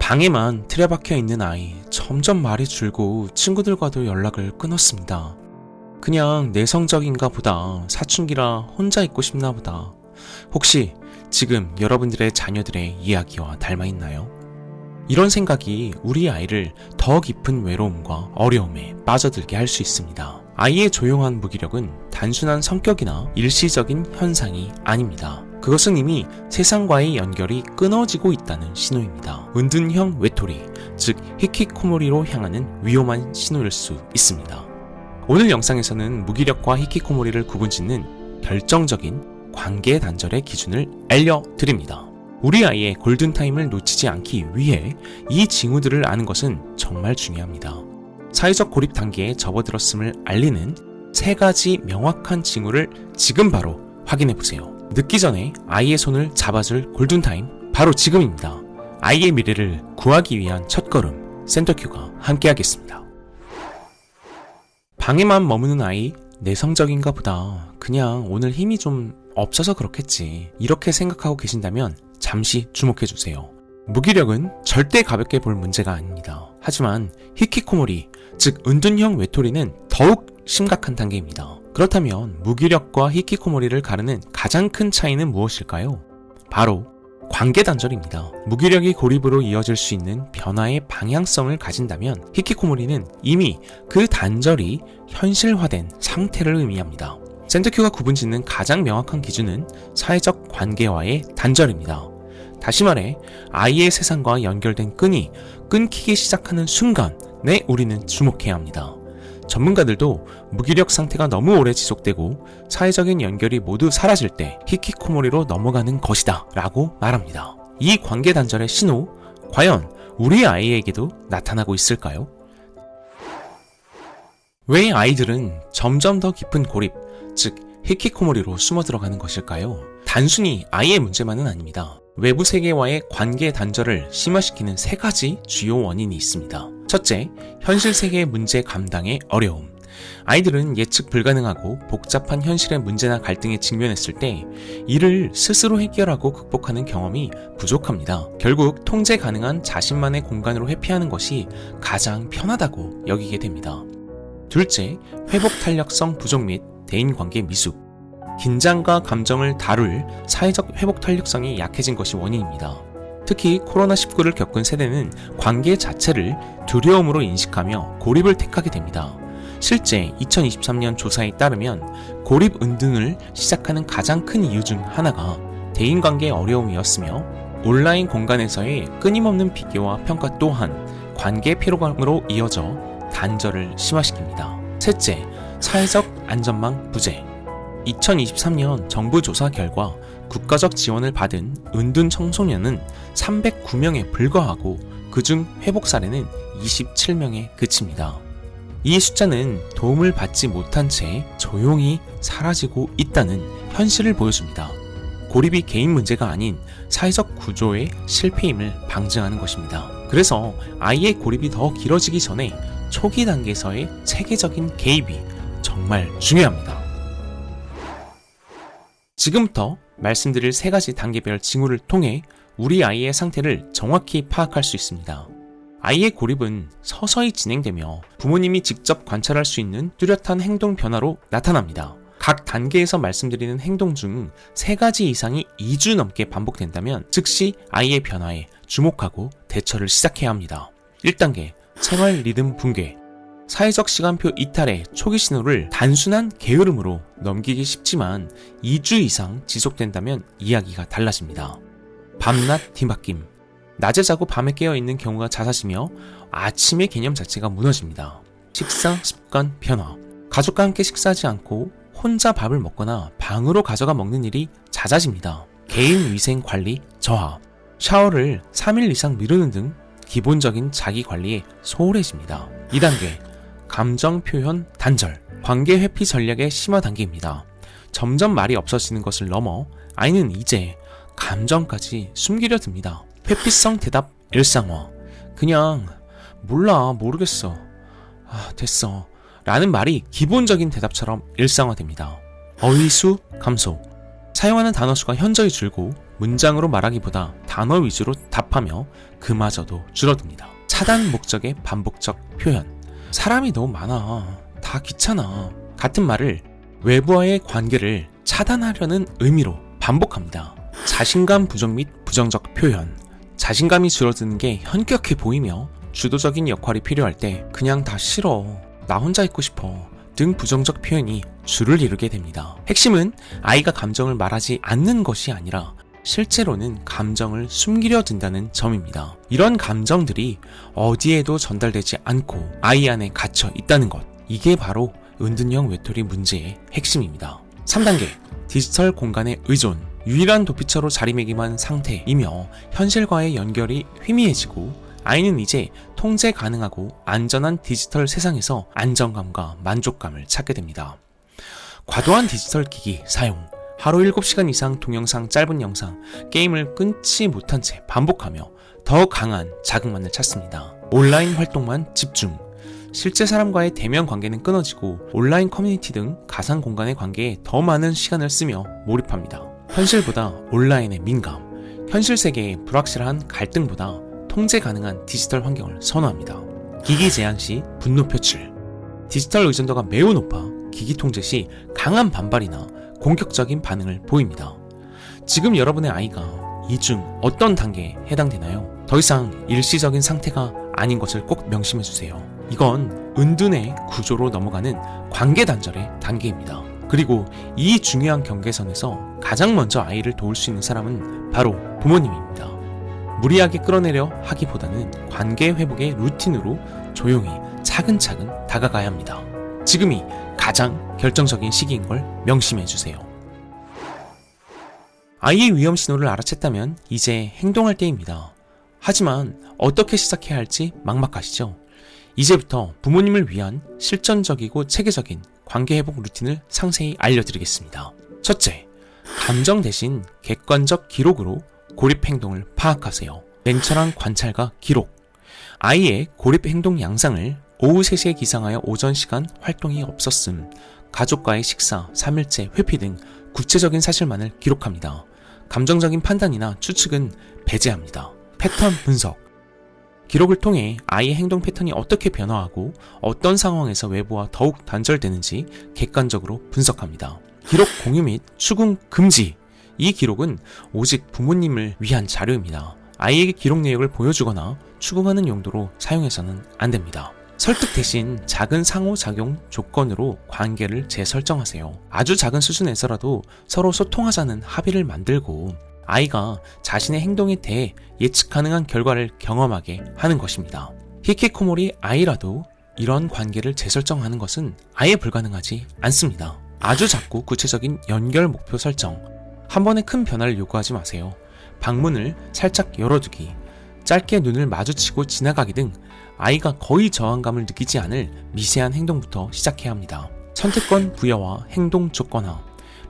방에만 틀에 박혀 있는 아이, 점점 말이 줄고 친구들과도 연락을 끊었습니다. 그냥 내성적인가 보다, 사춘기라 혼자 있고 싶나 보다. 혹시 지금 여러분들의 자녀들의 이야기와 닮아 있나요? 이런 생각이 우리 아이를 더 깊은 외로움과 어려움에 빠져들게 할 수 있습니다. 아이의 조용한 무기력은 단순한 성격이나 일시적인 현상이 아닙니다. 그것은 이미 세상과의 연결이 끊어지고 있다는 신호입니다. 은둔형 외톨이, 즉 히키코모리로 향하는 위험한 신호일 수 있습니다. 오늘 영상에서는 무기력과 히키코모리를 구분짓는 결정적인 관계 단절의 기준을 알려드립니다. 우리 아이의 골든타임을 놓치지 않기 위해 이 징후들을 아는 것은 정말 중요합니다. 사회적 고립 단계에 접어들었음을 알리는 3가지 명확한 징후를 지금 바로 확인해보세요. 늦기 전에 아이의 손을 잡아줄 골든타임, 바로 지금입니다. 아이의 미래를 구하기 위한 첫걸음, 센터큐가 함께하겠습니다. 방에만 머무는 아이, 내성적인가 보다. 그냥 오늘 힘이 좀 없어서 그렇겠지. 이렇게 생각하고 계신다면 잠시 주목해주세요. 무기력은 절대 가볍게 볼 문제가 아닙니다. 하지만 히키코모리, 즉 은둔형 외톨이는 더욱 심각한 단계입니다. 그렇다면 무기력과 히키코모리를 가르는 가장 큰 차이는 무엇일까요? 바로 관계 단절입니다. 무기력이 고립으로 이어질 수 있는 변화의 방향성을 가진다면 히키코모리는 이미 그 단절이 현실화된 상태를 의미합니다. 센터큐가 구분짓는 가장 명확한 기준은 사회적 관계와의 단절입니다. 다시 말해 아이의 세상과 연결된 끈이 끊기기 시작하는 순간에 우리는 주목해야 합니다. 전문가들도 무기력 상태가 너무 오래 지속되고 사회적인 연결이 모두 사라질 때 히키코모리로 넘어가는 것이다 라고 말합니다. 이 관계 단절의 신호, 과연 우리 아이에게도 나타나고 있을까요? 왜 아이들은 점점 더 깊은 고립, 즉 히키코모리로 숨어 들어가는 것일까요? 단순히 아이의 문제만은 아닙니다. 외부 세계와의 관계 단절을 심화시키는 3가지 주요 원인이 있습니다. 첫째, 현실 세계의 문제 감당의 어려움. 아이들은 예측 불가능하고 복잡한 현실의 문제나 갈등에 직면했을 때 이를 스스로 해결하고 극복하는 경험이 부족합니다. 결국 통제 가능한 자신만의 공간으로 회피하는 것이 가장 편하다고 여기게 됩니다. 둘째, 회복 탄력성 부족 및 대인관계 미숙. 긴장과 감정을 다룰 사회적 회복 탄력성이 약해진 것이 원인입니다. 특히 코로나19를 겪은 세대는 관계 자체를 두려움으로 인식하며 고립을 택하게 됩니다. 실제 2023년 조사에 따르면 고립 은둔을 시작하는 가장 큰 이유 중 하나가 대인관계 어려움이었으며 온라인 공간에서의 끊임없는 비교와 평가 또한 관계 피로감으로 이어져 단절을 심화시킵니다. 셋째, 사회적 안전망 부재. 2023년 정부 조사 결과 국가적 지원을 받은 은둔 청소년은 309명에 불과하고 그중 회복 사례는 27명에 그칩니다. 이 숫자는 도움을 받지 못한 채 조용히 사라지고 있다는 현실을 보여줍니다. 고립이 개인 문제가 아닌 사회적 구조의 실패임을 방증하는 것입니다. 그래서 아이의 고립이 더 길어지기 전에 초기 단계에서의 체계적인 개입이 정말 중요합니다. 지금부터 말씀드릴 3가지 단계별 징후를 통해 우리 아이의 상태를 정확히 파악할 수 있습니다. 아이의 고립은 서서히 진행되며 부모님이 직접 관찰할 수 있는 뚜렷한 행동 변화로 나타납니다. 각 단계에서 말씀드리는 행동 중 3가지 이상이 2주 넘게 반복된다면 즉시 아이의 변화에 주목하고 대처를 시작해야 합니다. 1단계, 생활 리듬 붕괴. 사회적 시간표 이탈의 초기 신호를 단순한 게으름으로 넘기기 쉽지만 2주 이상 지속된다면 이야기가 달라집니다. 밤낮 뒤바뀜. 낮에 자고 밤에 깨어있는 경우가 잦아지며 아침의 개념 자체가 무너집니다. 식사 습관 변화. 가족과 함께 식사하지 않고 혼자 밥을 먹거나 방으로 가져가 먹는 일이 잦아집니다. 개인 위생 관리 저하. 샤워를 3일 이상 미루는 등 기본적인 자기 관리에 소홀해집니다. 2단계, 감정 표현 단절. 관계 회피 전략의 심화 단계입니다. 점점 말이 없어지는 것을 넘어 아이는 이제 감정까지 숨기려 듭니다. 회피성 대답 일상화. 그냥 몰라, 모르겠어, 됐어 라는 말이 기본적인 대답처럼 일상화됩니다. 어휘수 감소. 사용하는 단어 수가 현저히 줄고 문장으로 말하기보다 단어 위주로 답하며 그마저도 줄어듭니다. 차단 목적의 반복적 표현. 사람이 너무 많아. 다 귀찮아. 같은 말을 외부와의 관계를 차단하려는 의미로 반복합니다. 자신감 부족 및 부정적 표현. 자신감이 줄어드는 게 현격해 보이며 주도적인 역할이 필요할 때 그냥 다 싫어. 나 혼자 있고 싶어. 등 부정적 표현이 주를 이루게 됩니다. 핵심은 아이가 감정을 말하지 않는 것이 아니라 실제로는 감정을 숨기려 든다는 점입니다. 이런 감정들이 어디에도 전달되지 않고 아이 안에 갇혀 있다는 것. 이게 바로 은둔형 외톨이 문제의 핵심입니다. 3단계, 디지털 공간의 의존. 유일한 도피처로 자리매김한 상태이며 현실과의 연결이 희미해지고 아이는 이제 통제 가능하고 안전한 디지털 세상에서 안정감과 만족감을 찾게 됩니다. 과도한 디지털 기기 사용. 하루 7시간 이상 동영상, 짧은 영상, 게임을 끊지 못한 채 반복하며 더 강한 자극만을 찾습니다. 온라인 활동만 집중. 실제 사람과의 대면 관계는 끊어지고 온라인 커뮤니티 등 가상 공간의 관계에 더 많은 시간을 쓰며 몰입합니다. 현실보다 온라인에 민감, 현실 세계의 불확실한 갈등보다 통제 가능한 디지털 환경을 선호합니다. 기기 제한 시 분노 표출. 디지털 의존도가 매우 높아 기기 통제 시 강한 반발이나 공격적인 반응을 보입니다. 지금 여러분의 아이가 이 중 어떤 단계에 해당되나요? 더 이상 일시적인 상태가 아닌 것을 꼭 명심해주세요. 이건 은둔의 구조로 넘어가는 관계 단절의 단계입니다. 그리고 이 중요한 경계선에서 가장 먼저 아이를 도울 수 있는 사람은 바로 부모님입니다. 무리하게 끌어내려 하기보다는 관계 회복의 루틴으로 조용히 차근차근 다가가야 합니다. 지금이 가장 결정적인 시기인 걸 명심해주세요. 아이의 위험 신호를 알아챘다면 이제 행동할 때입니다. 하지만 어떻게 시작해야 할지 막막하시죠? 이제부터 부모님을 위한 실전적이고 체계적인 관계 회복 루틴을 상세히 알려드리겠습니다. 첫째, 감정 대신 객관적 기록으로 고립 행동을 파악하세요. 냉철한 관찰과 기록. 아이의 고립 행동 양상을 오후 3시에 기상하여 오전 시간 활동이 없었음, 가족과의 식사, 3일째 회피 등 구체적인 사실만을 기록합니다. 감정적인 판단이나 추측은 배제합니다. 패턴 분석. 기록을 통해 아이의 행동 패턴이 어떻게 변화하고 어떤 상황에서 외부와 더욱 단절되는지 객관적으로 분석합니다. 기록 공유 및 추궁 금지. 이 기록은 오직 부모님을 위한 자료입니다. 아이에게 기록 내역을 보여주거나 추궁하는 용도로 사용해서는 안 됩니다. 설득 대신 작은 상호작용 조건으로 관계를 재설정하세요. 아주 작은 수준에서라도 서로 소통하자는 합의를 만들고 아이가 자신의 행동에 대해 예측 가능한 결과를 경험하게 하는 것입니다. 히키코모리 아이라도 이런 관계를 재설정하는 것은 아예 불가능하지 않습니다. 아주 작고 구체적인 연결 목표 설정. 한 번에 큰 변화를 요구하지 마세요. 방문을 살짝 열어두기, 짧게 눈을 마주치고 지나가기 등 아이가 거의 저항감을 느끼지 않을 미세한 행동부터 시작해야 합니다. 선택권 부여와 행동 조건화.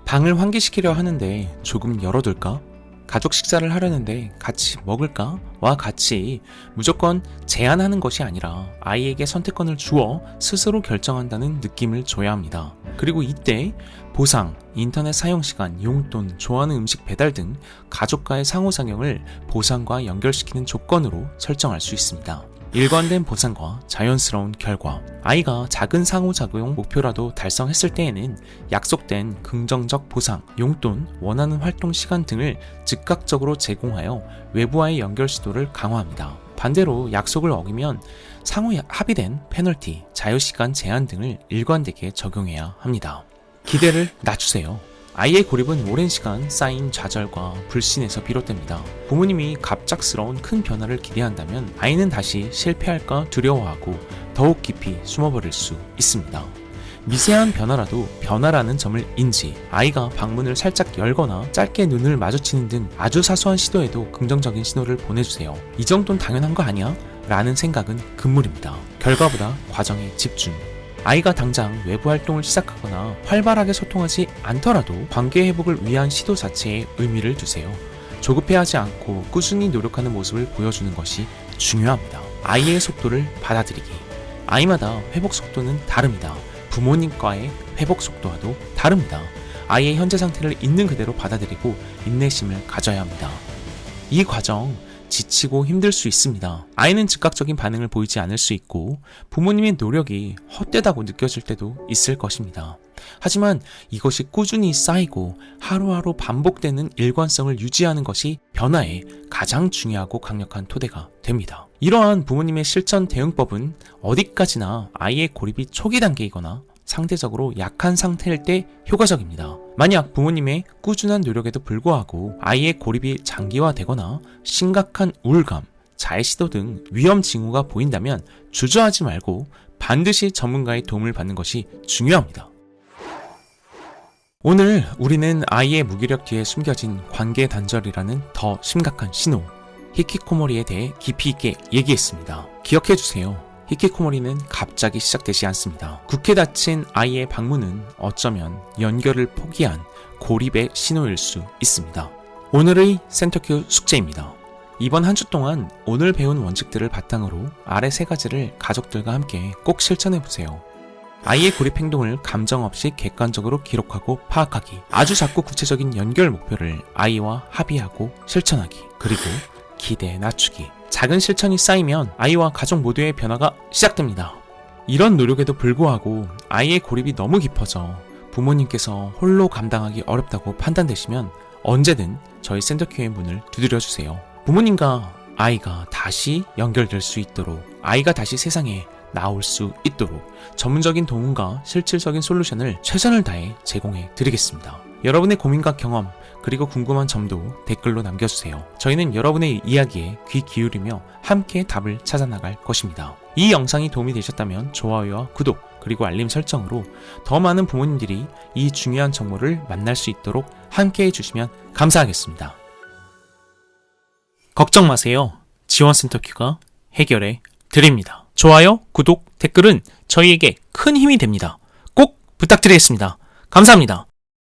방을 환기시키려 하는데 조금 열어둘까? 가족 식사를 하려는데 같이 먹을까? 와 같이 무조건 제한하는 것이 아니라 아이에게 선택권을 주어 스스로 결정한다는 느낌을 줘야 합니다. 그리고 이때 보상, 인터넷 사용시간, 용돈, 좋아하는 음식 배달 등 가족과의 상호작용을 보상과 연결시키는 조건으로 설정할 수 있습니다. 일관된 보상과 자연스러운 결과. 아이가 작은 상호작용 목표라도 달성했을 때에는 약속된 긍정적 보상, 용돈, 원하는 활동 시간 등을 즉각적으로 제공하여 외부와의 연결 시도를 강화합니다. 반대로 약속을 어기면 상호 합의된 페널티, 자유시간 제한 등을 일관되게 적용해야 합니다. 기대를 낮추세요. 아이의 고립은 오랜 시간 쌓인 좌절과 불신에서 비롯됩니다. 부모님이 갑작스러운 큰 변화를 기대한다면 아이는 다시 실패할까 두려워하고 더욱 깊이 숨어버릴 수 있습니다. 미세한 변화라도 변화라는 점을 인지, 아이가 방문을 살짝 열거나 짧게 눈을 마주치는 등 아주 사소한 시도에도 긍정적인 신호를 보내주세요. 이 정도는 당연한 거 아니야? 라는 생각은 금물입니다. 결과보다 과정에 집중. 아이가 당장 외부 활동을 시작하거나 활발하게 소통하지 않더라도 관계 회복을 위한 시도 자체에 의미를 두세요. 조급해하지 않고 꾸준히 노력하는 모습을 보여주는 것이 중요합니다. 아이의 속도를 받아들이기. 아이마다 회복 속도는 다릅니다. 부모님과의 회복 속도와도 다릅니다. 아이의 현재 상태를 있는 그대로 받아들이고 인내심을 가져야 합니다. 이 과정 지치고 힘들 수 있습니다. 아이는 즉각적인 반응을 보이지 않을 수 있고 부모님의 노력이 헛되다고 느껴질 때도 있을 것입니다. 하지만 이것이 꾸준히 쌓이고 하루하루 반복되는 일관성을 유지하는 것이 변화의 가장 중요하고 강력한 토대가 됩니다. 이러한 부모님의 실천 대응법은 어디까지나 아이의 고립이 초기 단계이거나 상대적으로 약한 상태일 때 효과적입니다. 만약 부모님의 꾸준한 노력에도 불구하고 아이의 고립이 장기화되거나 심각한 우울감, 자해시도 등 위험 징후가 보인다면 주저하지 말고 반드시 전문가의 도움을 받는 것이 중요합니다. 오늘 우리는 아이의 무기력 뒤에 숨겨진 관계 단절이라는 더 심각한 신호, 히키코모리에 대해 깊이 있게 얘기했습니다. 기억해주세요. 히키코모리는 갑자기 시작되지 않습니다. 굳게 닫힌 아이의 방문은 어쩌면 연결을 포기한 고립의 신호일 수 있습니다. 오늘의 센터큐 숙제입니다. 이번 한 주 동안 오늘 배운 원칙들을 바탕으로 아래 3가지를 가족들과 함께 꼭 실천해보세요. 아이의 고립 행동을 감정 없이 객관적으로 기록하고 파악하기, 아주 작고 구체적인 연결 목표를 아이와 합의하고 실천하기, 그리고 기대 낮추기. 작은 실천이 쌓이면 아이와 가족 모두의 변화가 시작됩니다. 이런 노력에도 불구하고 아이의 고립이 너무 깊어져 부모님께서 홀로 감당하기 어렵다고 판단되시면 언제든 저희 센터큐의 문을 두드려주세요. 부모님과 아이가 다시 연결될 수 있도록, 아이가 다시 세상에 나올 수 있도록 전문적인 도움과 실질적인 솔루션을 최선을 다해 제공해 드리겠습니다. 여러분의 고민과 경험, 그리고 궁금한 점도 댓글로 남겨주세요. 저희는 여러분의 이야기에 귀 기울이며 함께 답을 찾아나갈 것입니다. 이 영상이 도움이 되셨다면 좋아요와 구독, 그리고 알림 설정으로 더 많은 부모님들이 이 중요한 정보를 만날 수 있도록 함께 해주시면 감사하겠습니다. 걱정 마세요. 지원센터큐가 해결해 드립니다. 좋아요, 구독, 댓글은 저희에게 큰 힘이 됩니다. 꼭 부탁드리겠습니다. 감사합니다.